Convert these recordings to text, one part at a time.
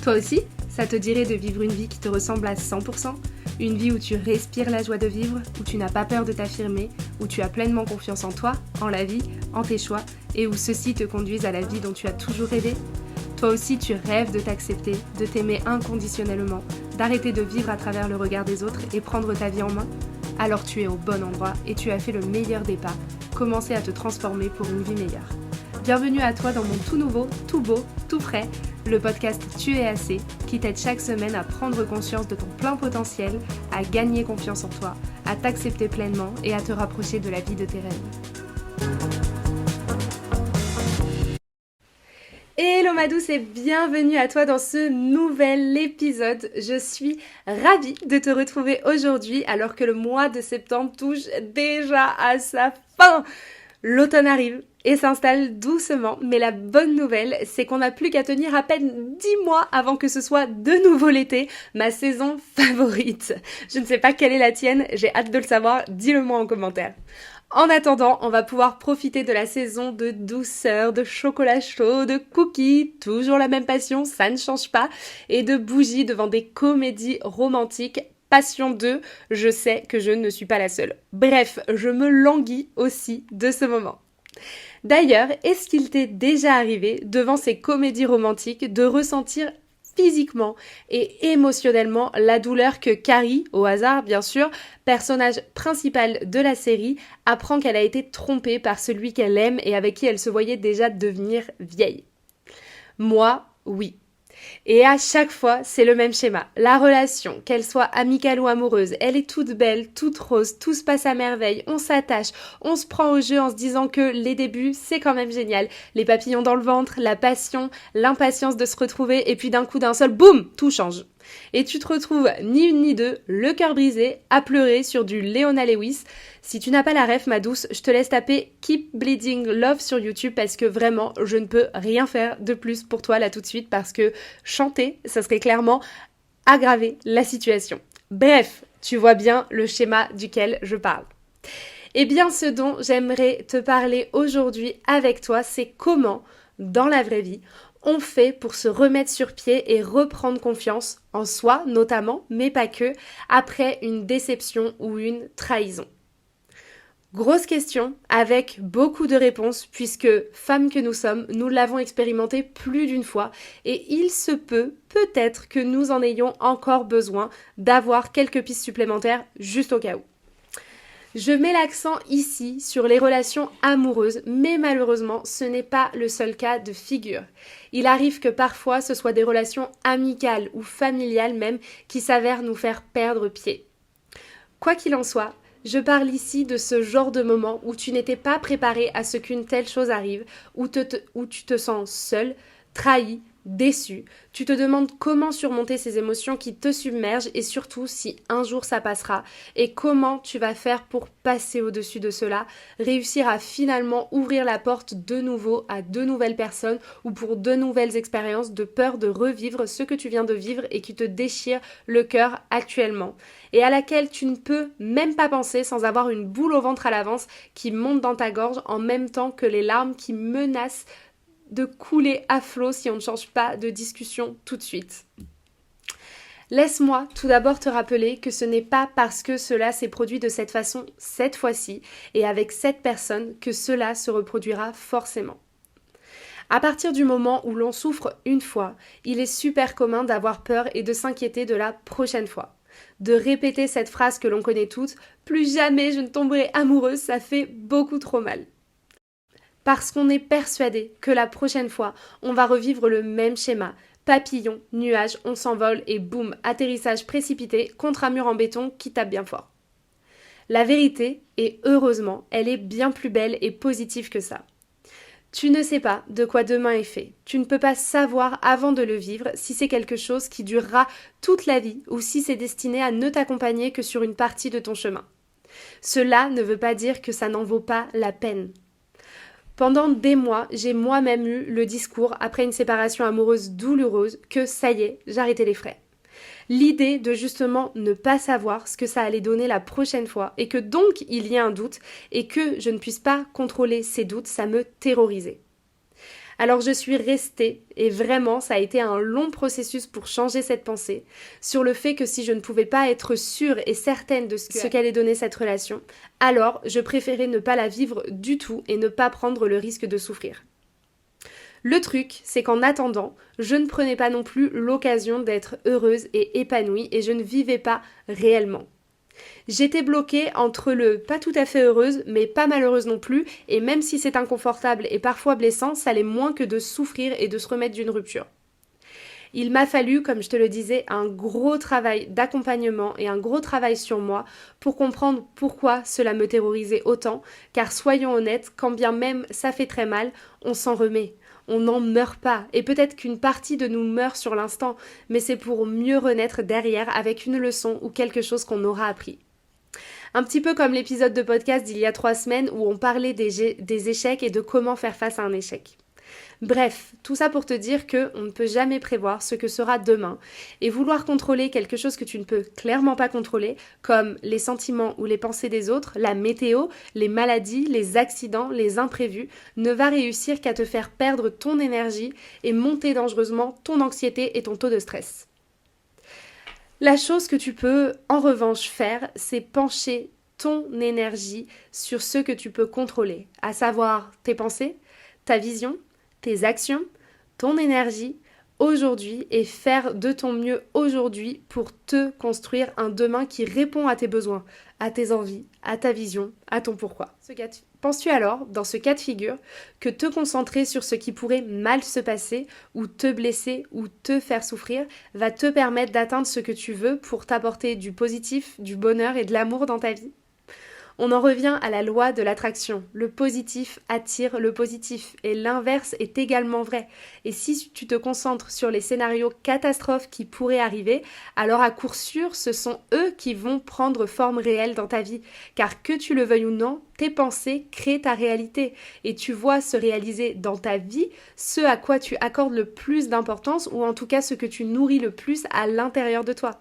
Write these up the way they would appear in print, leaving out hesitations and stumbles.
Toi aussi, ça te dirait de vivre une vie qui te ressemble à 100%? Une vie où tu respires la joie de vivre, où tu n'as pas peur de t'affirmer, où tu as pleinement confiance en toi, en la vie, en tes choix, et où ceux-ci te conduisent à la vie dont tu as toujours rêvé? Toi aussi, tu rêves de t'accepter, de t'aimer inconditionnellement, d'arrêter de vivre à travers le regard des autres et prendre ta vie en main? Alors tu es au bon endroit et tu as fait le meilleur des pas, commencer à te transformer pour une vie meilleure. Bienvenue à toi dans mon tout nouveau, tout beau, tout frais, le podcast Tu es assez, qui t'aide chaque semaine à prendre conscience de ton plein potentiel, à gagner confiance en toi, à t'accepter pleinement et à te rapprocher de la vie de tes rêves. Hello ma douce et bienvenue à toi dans ce nouvel épisode. Je suis ravie de te retrouver aujourd'hui alors que le mois de septembre touche déjà à sa fin. L'automne arrive et s'installe doucement, mais la bonne nouvelle, c'est qu'on n'a plus qu'à tenir à peine 10 mois avant que ce soit de nouveau l'été, ma saison favorite. Je ne sais pas quelle est la tienne, j'ai hâte de le savoir, dis-le-moi en commentaire. En attendant, on va pouvoir profiter de la saison de douceur, de chocolat chaud, de cookies, toujours la même passion, ça ne change pas, et de bougies devant des comédies romantiques. Passion 2, je sais que je ne suis pas la seule. Bref, je me languis aussi de ce moment. D'ailleurs, est-ce qu'il t'est déjà arrivé, devant ces comédies romantiques, de ressentir physiquement et émotionnellement la douleur que Carrie, au hasard bien sûr, personnage principal de la série, apprend qu'elle a été trompée par celui qu'elle aime et avec qui elle se voyait déjà devenir vieille? Moi, oui. Et à chaque fois, c'est le même schéma. La relation, qu'elle soit amicale ou amoureuse, elle est toute belle, toute rose, tout se passe à merveille, on s'attache, on se prend au jeu en se disant que les débuts, c'est quand même génial. Les papillons dans le ventre, la passion, l'impatience de se retrouver, et puis d'un coup d'un seul, boum, tout change. Et tu te retrouves ni une ni deux, le cœur brisé, à pleurer sur du Leona Lewis. Si tu n'as pas la ref, ma douce, je te laisse taper Keep Bleeding Love sur YouTube parce que vraiment, je ne peux rien faire de plus pour toi là tout de suite parce que chanter, ça serait clairement aggraver la situation. Bref, tu vois bien le schéma duquel je parle. Eh bien, ce dont j'aimerais te parler aujourd'hui avec toi, c'est comment, dans la vraie vie, on fait pour se remettre sur pied et reprendre confiance en soi notamment, mais pas que, après une déception ou une trahison. Grosse question, avec beaucoup de réponses, puisque, femmes que nous sommes, nous l'avons expérimenté plus d'une fois, et il se peut, peut-être, que nous en ayons encore besoin d'avoir quelques pistes supplémentaires, juste au cas où. Je mets l'accent ici sur les relations amoureuses, mais malheureusement, ce n'est pas le seul cas de figure. Il arrive que parfois, ce soit des relations amicales ou familiales même qui s'avèrent nous faire perdre pied. Quoi qu'il en soit, je parle ici de ce genre de moment où tu n'étais pas préparé à ce qu'une telle chose arrive, où tu te sens seul, trahi, déçu. Tu te demandes comment surmonter ces émotions qui te submergent et surtout si un jour ça passera et comment tu vas faire pour passer au-dessus de cela, réussir à finalement ouvrir la porte de nouveau à de nouvelles personnes ou pour de nouvelles expériences de peur de revivre ce que tu viens de vivre et qui te déchire le cœur actuellement et à laquelle tu ne peux même pas penser sans avoir une boule au ventre à l'avance qui monte dans ta gorge en même temps que les larmes qui menacent de couler à flot si on ne change pas de discussion tout de suite. Laisse-moi tout d'abord te rappeler que ce n'est pas parce que cela s'est produit de cette façon cette fois-ci et avec cette personne que cela se reproduira forcément. À partir du moment où l'on souffre une fois, il est super commun d'avoir peur et de s'inquiéter de la prochaine fois. De répéter cette phrase que l'on connaît toutes, « Plus jamais je ne tomberai amoureuse, ça fait beaucoup trop mal ». Parce qu'on est persuadé que la prochaine fois, on va revivre le même schéma. Papillon, nuage, on s'envole et boum, atterrissage précipité contre un mur en béton qui tape bien fort. La vérité, et heureusement, elle est bien plus belle et positive que ça. Tu ne sais pas de quoi demain est fait. Tu ne peux pas savoir avant de le vivre si c'est quelque chose qui durera toute la vie ou si c'est destiné à ne t'accompagner que sur une partie de ton chemin. Cela ne veut pas dire que ça n'en vaut pas la peine. Pendant des mois, j'ai moi-même eu le discours, après une séparation amoureuse douloureuse, que ça y est, j'arrêtais les frais. L'idée de justement ne pas savoir ce que ça allait donner la prochaine fois, et que donc il y ait un doute, et que je ne puisse pas contrôler ces doutes, ça me terrorisait. Alors je suis restée, et vraiment ça a été un long processus pour changer cette pensée, sur le fait que si je ne pouvais pas être sûre et certaine de ce qu'allait donner cette relation, alors je préférais ne pas la vivre du tout et ne pas prendre le risque de souffrir. Le truc, c'est qu'en attendant, je ne prenais pas non plus l'occasion d'être heureuse et épanouie et je ne vivais pas réellement. J'étais bloquée entre le pas tout à fait heureuse, mais pas malheureuse non plus, et même si c'est inconfortable et parfois blessant, ça l'est moins que de souffrir et de se remettre d'une rupture. Il m'a fallu, comme je te le disais, un gros travail d'accompagnement et un gros travail sur moi pour comprendre pourquoi cela me terrorisait autant, car soyons honnêtes, quand bien même ça fait très mal, on s'en remet. On n'en meurt pas, et peut-être qu'une partie de nous meurt sur l'instant, mais c'est pour mieux renaître derrière avec une leçon ou quelque chose qu'on aura appris. Un petit peu comme l'épisode de podcast d'il y a 3 semaines où on parlait des échecs et de comment faire face à un échec. Bref, tout ça pour te dire qu'on ne peut jamais prévoir ce que sera demain et vouloir contrôler quelque chose que tu ne peux clairement pas contrôler, comme les sentiments ou les pensées des autres, la météo, les maladies, les accidents, les imprévus, ne va réussir qu'à te faire perdre ton énergie et monter dangereusement ton anxiété et ton taux de stress. La chose que tu peux en revanche faire, c'est pencher ton énergie sur ce que tu peux contrôler, à savoir tes pensées, ta vision, tes actions, ton énergie aujourd'hui et faire de ton mieux aujourd'hui pour te construire un demain qui répond à tes besoins, à tes envies, à ta vision, à ton pourquoi. Penses-tu alors, dans ce cas de figure, que te concentrer sur ce qui pourrait mal se passer ou te blesser ou te faire souffrir va te permettre d'atteindre ce que tu veux pour t'apporter du positif, du bonheur et de l'amour dans ta vie ? On en revient à la loi de l'attraction. Le positif attire le positif et l'inverse est également vrai. Et si tu te concentres sur les scénarios catastrophes qui pourraient arriver, alors à coup sûr, ce sont eux qui vont prendre forme réelle dans ta vie. Car que tu le veuilles ou non, tes pensées créent ta réalité et tu vois se réaliser dans ta vie ce à quoi tu accordes le plus d'importance ou en tout cas ce que tu nourris le plus à l'intérieur de toi.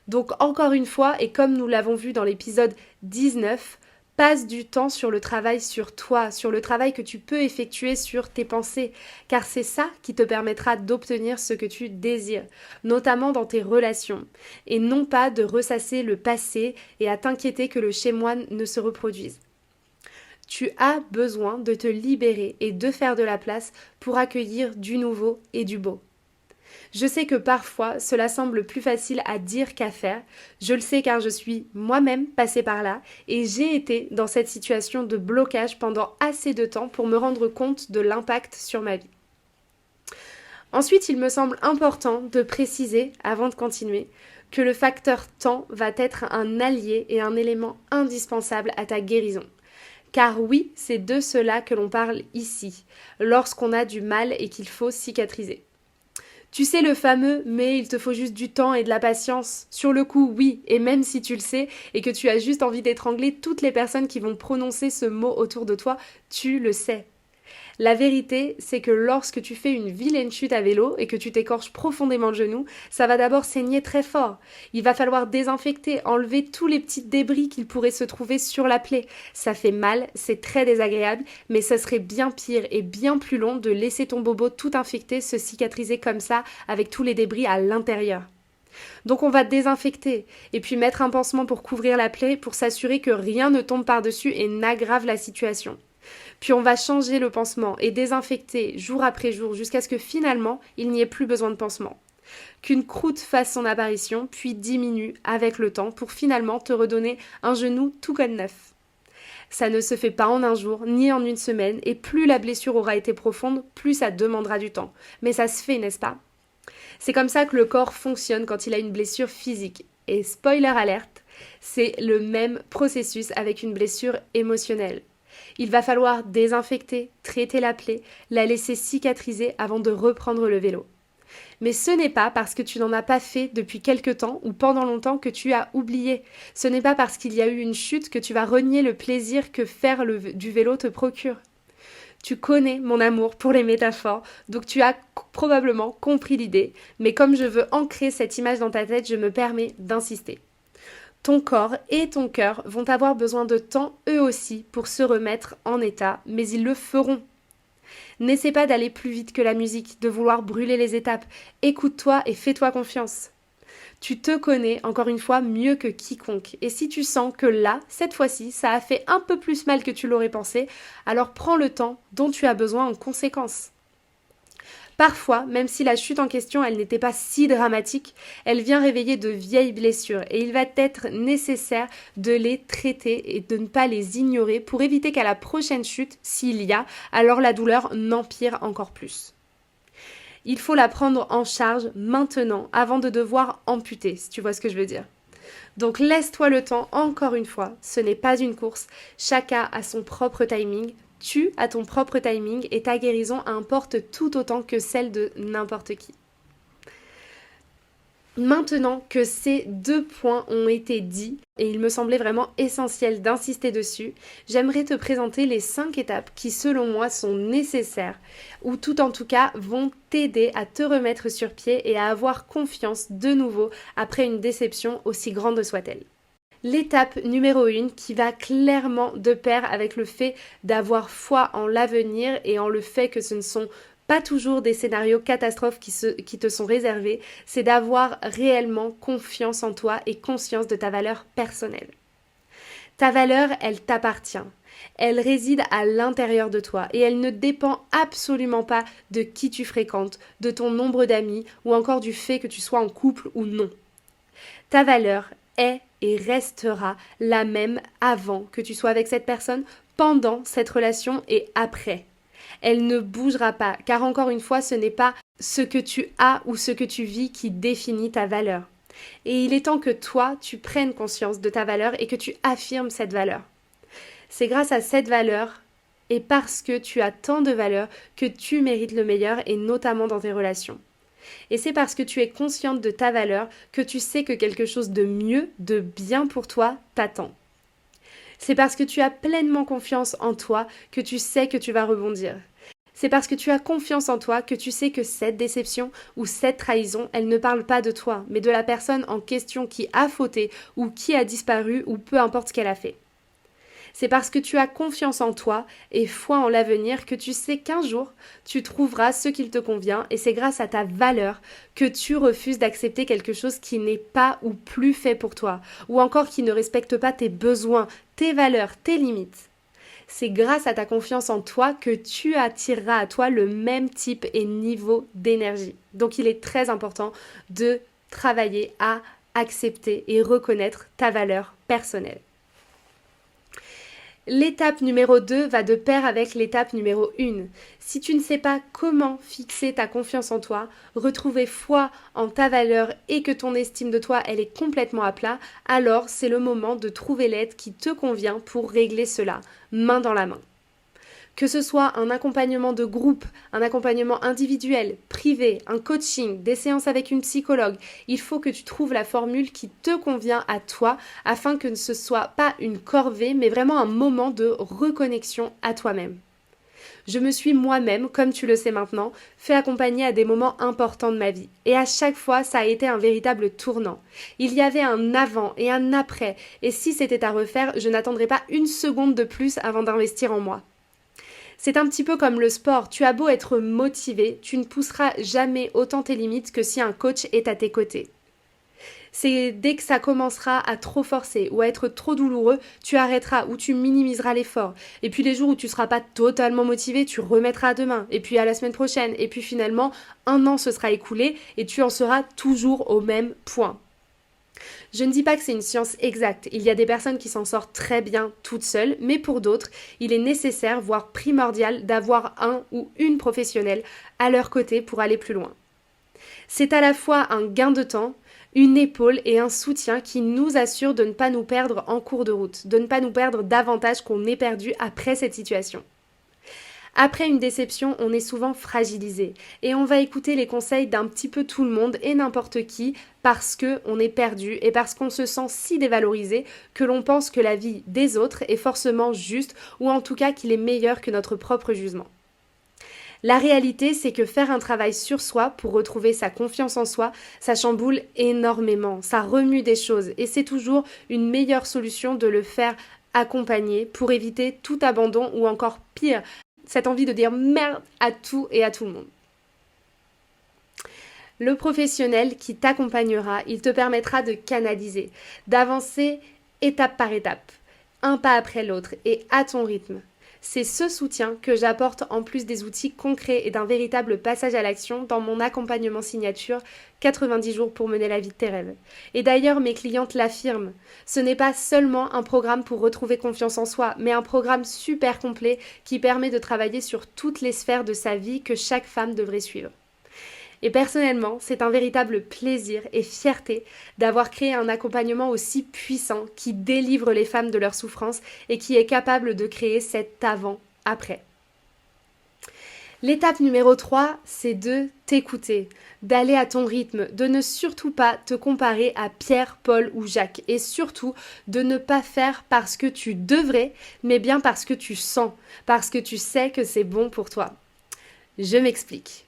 Donc encore une fois, et comme nous l'avons vu dans l'épisode 19, passe du temps sur le travail sur toi, sur le travail que tu peux effectuer sur tes pensées, car c'est ça qui te permettra d'obtenir ce que tu désires, notamment dans tes relations, et non pas de ressasser le passé et à t'inquiéter que le chez-moi ne se reproduise. Tu as besoin de te libérer et de faire de la place pour accueillir du nouveau et du beau. Je sais que parfois, cela semble plus facile à dire qu'à faire. Je le sais car je suis moi-même passée par là et j'ai été dans cette situation de blocage pendant assez de temps pour me rendre compte de l'impact sur ma vie. Ensuite, il me semble important de préciser, avant de continuer, que le facteur temps va être un allié et un élément indispensable à ta guérison. Car oui, c'est de cela que l'on parle ici, lorsqu'on a du mal et qu'il faut cicatriser. Tu sais le fameux « mais il te faut juste du temps et de la patience ». Sur le coup, oui, et même si tu le sais et que tu as juste envie d'étrangler toutes les personnes qui vont prononcer ce mot autour de toi, tu le sais. La vérité, c'est que lorsque tu fais une vilaine chute à vélo et que tu t'écorches profondément le genou, ça va d'abord saigner très fort. Il va falloir désinfecter, enlever tous les petits débris qu'il pourrait se trouver sur la plaie. Ça fait mal, c'est très désagréable, mais ça serait bien pire et bien plus long de laisser ton bobo tout infecté se cicatriser comme ça avec tous les débris à l'intérieur. Donc on va désinfecter et puis mettre un pansement pour couvrir la plaie pour s'assurer que rien ne tombe par-dessus et n'aggrave la situation. Puis on va changer le pansement et désinfecter jour après jour jusqu'à ce que finalement il n'y ait plus besoin de pansement. Qu'une croûte fasse son apparition puis diminue avec le temps pour finalement te redonner un genou tout comme neuf. Ça ne se fait pas en un jour ni en une semaine et plus la blessure aura été profonde, plus ça demandera du temps. Mais ça se fait, n'est-ce pas ? C'est comme ça que le corps fonctionne quand il a une blessure physique. Et spoiler alerte, c'est le même processus avec une blessure émotionnelle. Il va falloir désinfecter, traiter la plaie, la laisser cicatriser avant de reprendre le vélo. Mais ce n'est pas parce que tu n'en as pas fait depuis quelque temps ou pendant longtemps que tu as oublié. Ce n'est pas parce qu'il y a eu une chute que tu vas renier le plaisir que faire du vélo te procure. Tu connais mon amour pour les métaphores, donc tu as probablement compris l'idée, mais comme je veux ancrer cette image dans ta tête, je me permets d'insister. Ton corps et ton cœur vont avoir besoin de temps eux aussi pour se remettre en état, mais ils le feront. N'essaie pas d'aller plus vite que la musique, de vouloir brûler les étapes. Écoute-toi et fais-toi confiance. Tu te connais, encore une fois, mieux que quiconque. Et si tu sens que là, cette fois-ci, ça a fait un peu plus mal que tu l'aurais pensé, alors prends le temps dont tu as besoin en conséquence. Parfois, même si la chute en question, elle n'était pas si dramatique, elle vient réveiller de vieilles blessures et il va être nécessaire de les traiter et de ne pas les ignorer pour éviter qu'à la prochaine chute, s'il y a, alors la douleur n'empire encore plus. Il faut la prendre en charge maintenant avant de devoir amputer, si tu vois ce que je veux dire. Donc laisse-toi le temps, encore une fois, ce n'est pas une course, chacun a son propre timing, tu as ton propre timing et ta guérison importe tout autant que celle de n'importe qui. Maintenant que ces 2 points ont été dits, et il me semblait vraiment essentiel d'insister dessus, j'aimerais te présenter les 5 étapes qui selon moi sont nécessaires, ou tout en tout cas vont t'aider à te remettre sur pied et à avoir confiance de nouveau après une déception aussi grande soit-elle. L'étape numéro 1 qui va clairement de pair avec le fait d'avoir foi en l'avenir et en le fait que ce ne sont pas toujours des scénarios catastrophes qui te sont réservés, c'est d'avoir réellement confiance en toi et conscience de ta valeur personnelle. Ta valeur, elle t'appartient. Elle réside à l'intérieur de toi et elle ne dépend absolument pas de qui tu fréquentes, de ton nombre d'amis ou encore du fait que tu sois en couple ou non. Ta valeur est et restera la même avant que tu sois avec cette personne, pendant cette relation et après. Elle ne bougera pas, car encore une fois, ce n'est pas ce que tu as ou ce que tu vis qui définit ta valeur. Et il est temps que toi, tu prennes conscience de ta valeur et que tu affirmes cette valeur. C'est grâce à cette valeur et parce que tu as tant de valeur que tu mérites le meilleur et notamment dans tes relations. Et c'est parce que tu es consciente de ta valeur que tu sais que quelque chose de mieux, de bien pour toi t'attend. C'est parce que tu as pleinement confiance en toi que tu sais que tu vas rebondir. C'est parce que tu as confiance en toi que tu sais que cette déception ou cette trahison, elle ne parle pas de toi, mais de la personne en question qui a fauté ou qui a disparu ou peu importe ce qu'elle a fait. C'est parce que tu as confiance en toi et foi en l'avenir que tu sais qu'un jour, tu trouveras ce qu'il te convient et c'est grâce à ta valeur que tu refuses d'accepter quelque chose qui n'est pas ou plus fait pour toi ou encore qui ne respecte pas tes besoins, tes valeurs, tes limites. C'est grâce à ta confiance en toi que tu attireras à toi le même type et niveau d'énergie. Donc il est très important de travailler à accepter et reconnaître ta valeur personnelle. L'étape numéro 2 va de pair avec l'étape numéro 1. Si tu ne sais pas comment fixer ta confiance en toi, retrouver foi en ta valeur et que ton estime de toi elle est complètement à plat, alors c'est le moment de trouver l'aide qui te convient pour régler cela, main dans la main. Que ce soit un accompagnement de groupe, un accompagnement individuel, privé, un coaching, des séances avec une psychologue, il faut que tu trouves la formule qui te convient à toi afin que ce ne soit pas une corvée mais vraiment un moment de reconnexion à toi-même. Je me suis moi-même, comme tu le sais maintenant, fait accompagner à des moments importants de ma vie. Et à chaque fois, ça a été un véritable tournant. Il y avait un avant et un après. Et si c'était à refaire, je n'attendrais pas une seconde de plus avant d'investir en moi. C'est un petit peu comme le sport, tu as beau être motivé, tu ne pousseras jamais autant tes limites que si un coach est à tes côtés. C'est dès que ça commencera à trop forcer ou à être trop douloureux, tu arrêteras ou tu minimiseras l'effort. Et puis les jours où tu ne seras pas totalement motivé, tu remettras à demain, et puis à la semaine prochaine, et puis finalement, 1 an se sera écoulé et tu en seras toujours au même point. Je ne dis pas que c'est une science exacte, il y a des personnes qui s'en sortent très bien toutes seules, mais pour d'autres, il est nécessaire, voire primordial, d'avoir un ou une professionnelle à leur côté pour aller plus loin. C'est à la fois un gain de temps, une épaule et un soutien qui nous assure de ne pas nous perdre en cours de route, de ne pas nous perdre davantage qu'on est perdu après cette situation. Après une déception, on est souvent fragilisé et on va écouter les conseils d'un petit peu tout le monde et n'importe qui parce qu'on est perdu et parce qu'on se sent si dévalorisé que l'on pense que la vie des autres est forcément juste ou en tout cas qu'il est meilleur que notre propre jugement. La réalité, c'est que faire un travail sur soi pour retrouver sa confiance en soi, ça chamboule énormément, ça remue des choses et c'est toujours une meilleure solution de le faire accompagner pour éviter tout abandon ou encore pire, cette envie de dire merde à tout et à tout le monde. Le professionnel qui t'accompagnera, il te permettra de canaliser, d'avancer étape par étape, un pas après l'autre et à ton rythme. C'est ce soutien que j'apporte en plus des outils concrets et d'un véritable passage à l'action dans mon accompagnement signature 90 jours pour mener la vie de tes rêves. Et d'ailleurs, mes clientes l'affirment, ce n'est pas seulement un programme pour retrouver confiance en soi, mais un programme super complet qui permet de travailler sur toutes les sphères de sa vie que chaque femme devrait suivre. Et personnellement, c'est un véritable plaisir et fierté d'avoir créé un accompagnement aussi puissant qui délivre les femmes de leur souffrance et qui est capable de créer cet avant-après. L'étape numéro 3, c'est de t'écouter, d'aller à ton rythme, de ne surtout pas te comparer à Pierre, Paul ou Jacques et surtout de ne pas faire parce que tu devrais, mais bien parce que tu sens, parce que tu sais que c'est bon pour toi. Je m'explique.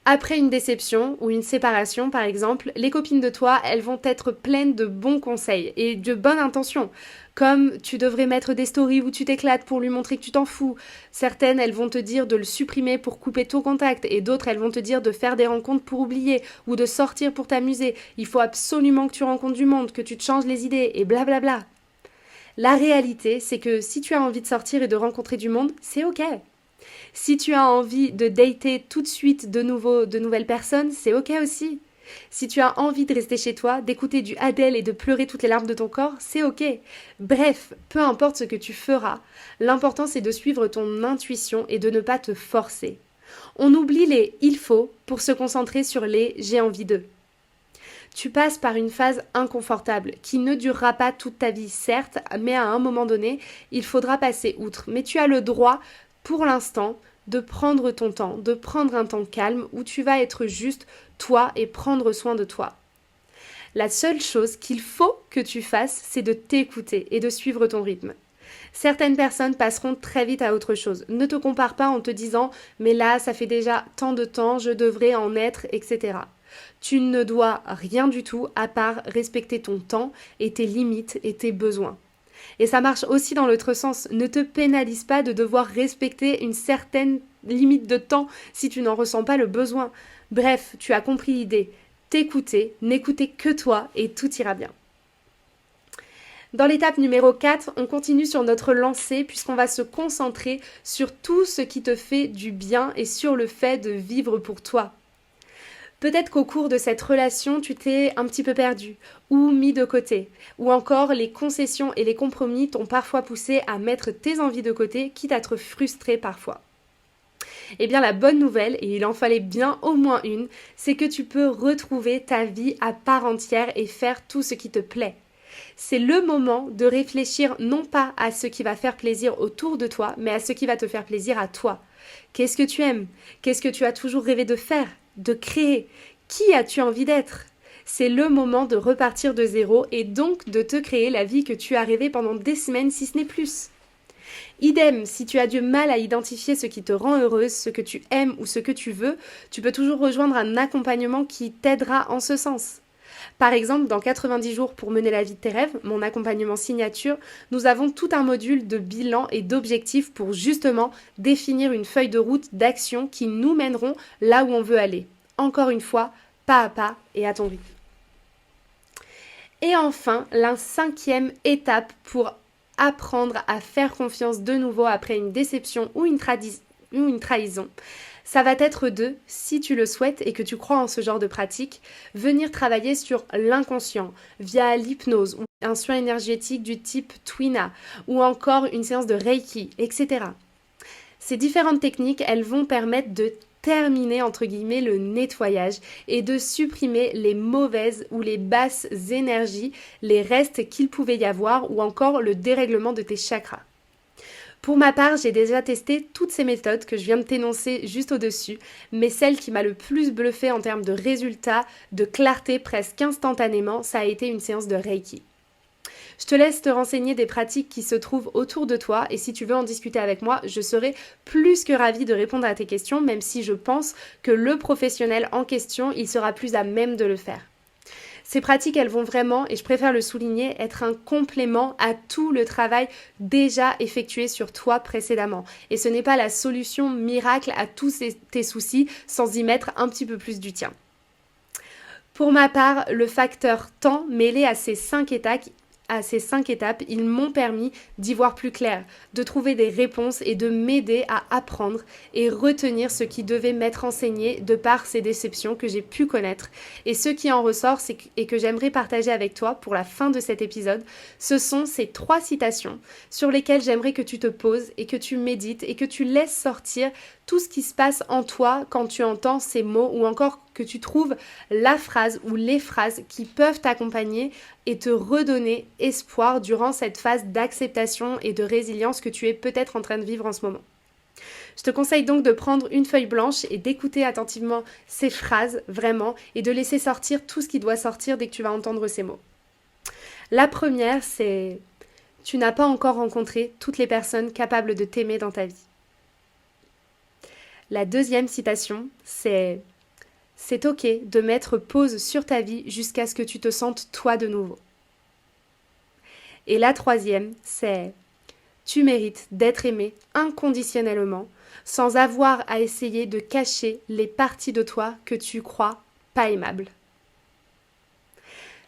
Après une déception ou une séparation, par exemple, les copines de toi, elles vont être pleines de bons conseils et de bonnes intentions. Comme tu devrais mettre des stories où tu t'éclates pour lui montrer que tu t'en fous. Certaines, elles vont te dire de le supprimer pour couper ton contact et d'autres, elles vont te dire de faire des rencontres pour oublier ou de sortir pour t'amuser. Il faut absolument que tu rencontres du monde, que tu te changes les idées et blablabla. La réalité, c'est que si tu as envie de sortir et de rencontrer du monde, c'est ok. Si tu as envie de dater tout de suite de nouvelles personnes, c'est ok aussi. Si tu as envie de rester chez toi, d'écouter du Adele et de pleurer toutes les larmes de ton corps, c'est ok. Bref, peu importe ce que tu feras, l'important c'est de suivre ton intuition et de ne pas te forcer. On oublie les « il faut » pour se concentrer sur les « j'ai envie de ». Tu passes par une phase inconfortable qui ne durera pas toute ta vie, certes, mais à un moment donné, il faudra passer outre. Mais tu as le droit, pour l'instant, de prendre ton temps, de prendre un temps calme où tu vas être juste toi et prendre soin de toi. La seule chose qu'il faut que tu fasses, c'est de t'écouter et de suivre ton rythme. Certaines personnes passeront très vite à autre chose. Ne te compare pas en te disant « mais là, ça fait déjà tant de temps, je devrais en être, etc. » Tu ne dois rien du tout à part respecter ton temps et tes limites et tes besoins. Et ça marche aussi dans l'autre sens. Ne te pénalise pas de devoir respecter une certaine limite de temps si tu n'en ressens pas le besoin. Bref, tu as compris l'idée. T'écouter, n'écouter que toi et tout ira bien. Dans l'étape numéro 4, on continue sur notre lancée puisqu'on va se concentrer sur tout ce qui te fait du bien et sur le fait de vivre pour toi. Peut-être qu'au cours de cette relation, tu t'es un petit peu perdu ou mis de côté. Ou encore, les concessions et les compromis t'ont parfois poussé à mettre tes envies de côté, quitte à te frustrer parfois. Eh bien, la bonne nouvelle, et il en fallait bien au moins une, c'est que tu peux retrouver ta vie à part entière et faire tout ce qui te plaît. C'est le moment de réfléchir non pas à ce qui va faire plaisir autour de toi, mais à ce qui va te faire plaisir à toi. Qu'est-ce que tu aimes? Qu'est-ce que tu as toujours rêvé de faire? De créer? Qui as-tu envie d'être? C'est le moment de repartir de zéro et donc de te créer la vie que tu as rêvé pendant des semaines si ce n'est plus. Idem, si tu as du mal à identifier ce qui te rend heureuse, ce que tu aimes ou ce que tu veux, tu peux toujours rejoindre un accompagnement qui t'aidera en ce sens. Par exemple, dans 90 jours pour mener la vie de tes rêves, mon accompagnement signature, nous avons tout un module de bilan et d'objectifs pour justement définir une feuille de route d'action qui nous mèneront là où on veut aller. Encore une fois, pas à pas et à ton rythme. Et enfin, la 5e étape pour apprendre à faire confiance de nouveau après une déception ou une trahison, ça va être de, si tu le souhaites et que tu crois en ce genre de pratique, venir travailler sur l'inconscient via l'hypnose ou un soin énergétique du type Twina ou encore une séance de Reiki, etc. Ces différentes techniques, elles vont permettre de terminer entre guillemets le nettoyage et de supprimer les mauvaises ou les basses énergies, les restes qu'il pouvait y avoir ou encore le dérèglement de tes chakras. Pour ma part, j'ai déjà testé toutes ces méthodes que je viens de t'énoncer juste au-dessus, mais celle qui m'a le plus bluffée en termes de résultats, de clarté presque instantanément, ça a été une séance de Reiki. Je te laisse te renseigner des pratiques qui se trouvent autour de toi et si tu veux en discuter avec moi, je serai plus que ravie de répondre à tes questions, même si je pense que le professionnel en question, il sera plus à même de le faire. Ces pratiques, elles vont vraiment, et je préfère le souligner, être un complément à tout le travail déjà effectué sur toi précédemment. Et ce n'est pas la solution miracle à tous tes soucis sans y mettre un petit peu plus du tien. Pour ma part, le facteur temps mêlé à ces 5 étapes, ils m'ont permis d'y voir plus clair, de trouver des réponses et de m'aider à apprendre et retenir ce qui devait m'être enseigné de par ces déceptions que j'ai pu connaître. Et ce qui en ressort et que j'aimerais partager avec toi pour la fin de cet épisode, ce sont ces 3 citations sur lesquelles j'aimerais que tu te poses et que tu médites et que tu laisses sortir tout ce qui se passe en toi quand tu entends ces mots ou encore que tu trouves la phrase ou les phrases qui peuvent t'accompagner et te redonner espoir durant cette phase d'acceptation et de résilience que tu es peut-être en train de vivre en ce moment. Je te conseille donc de prendre une feuille blanche et d'écouter attentivement ces phrases vraiment et de laisser sortir tout ce qui doit sortir dès que tu vas entendre ces mots. La première, c'est « Tu n'as pas encore rencontré toutes les personnes capables de t'aimer dans ta vie ». La deuxième citation, c'est « C'est ok de mettre pause sur ta vie jusqu'à ce que tu te sentes toi de nouveau ». Et la troisième, c'est « Tu mérites d'être aimé inconditionnellement sans avoir à essayer de cacher les parties de toi que tu crois pas aimables ».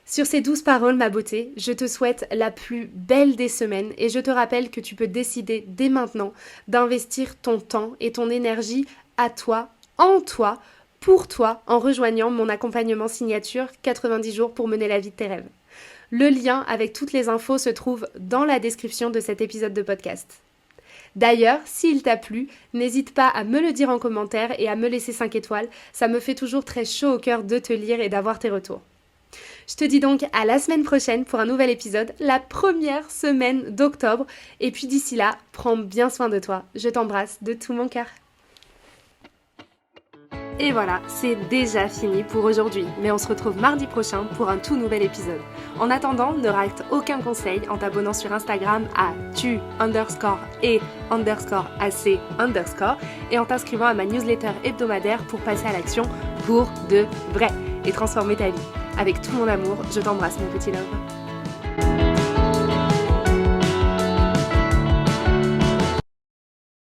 Sur ces 12 paroles, ma beauté, je te souhaite la plus belle des semaines et je te rappelle que tu peux décider dès maintenant d'investir ton temps et ton énergie à toi, en toi, pour toi, en rejoignant mon accompagnement signature 90 jours pour mener la vie de tes rêves. Le lien avec toutes les infos se trouve dans la description de cet épisode de podcast. D'ailleurs, s'il t'a plu, n'hésite pas à me le dire en commentaire et à me laisser 5 étoiles, ça me fait toujours très chaud au cœur de te lire et d'avoir tes retours. Je te dis donc à la semaine prochaine pour un nouvel épisode, la première semaine d'octobre. Et puis d'ici là, prends bien soin de toi. Je t'embrasse de tout mon cœur. Et voilà, c'est déjà fini pour aujourd'hui. Mais on se retrouve mardi prochain pour un tout nouvel épisode. En attendant, ne rate aucun conseil en t'abonnant sur Instagram à tu_et_ac_ et en t'inscrivant à ma newsletter hebdomadaire pour passer à l'action pour de vrai et transformer ta vie. Avec tout mon amour, je t'embrasse mon petit love.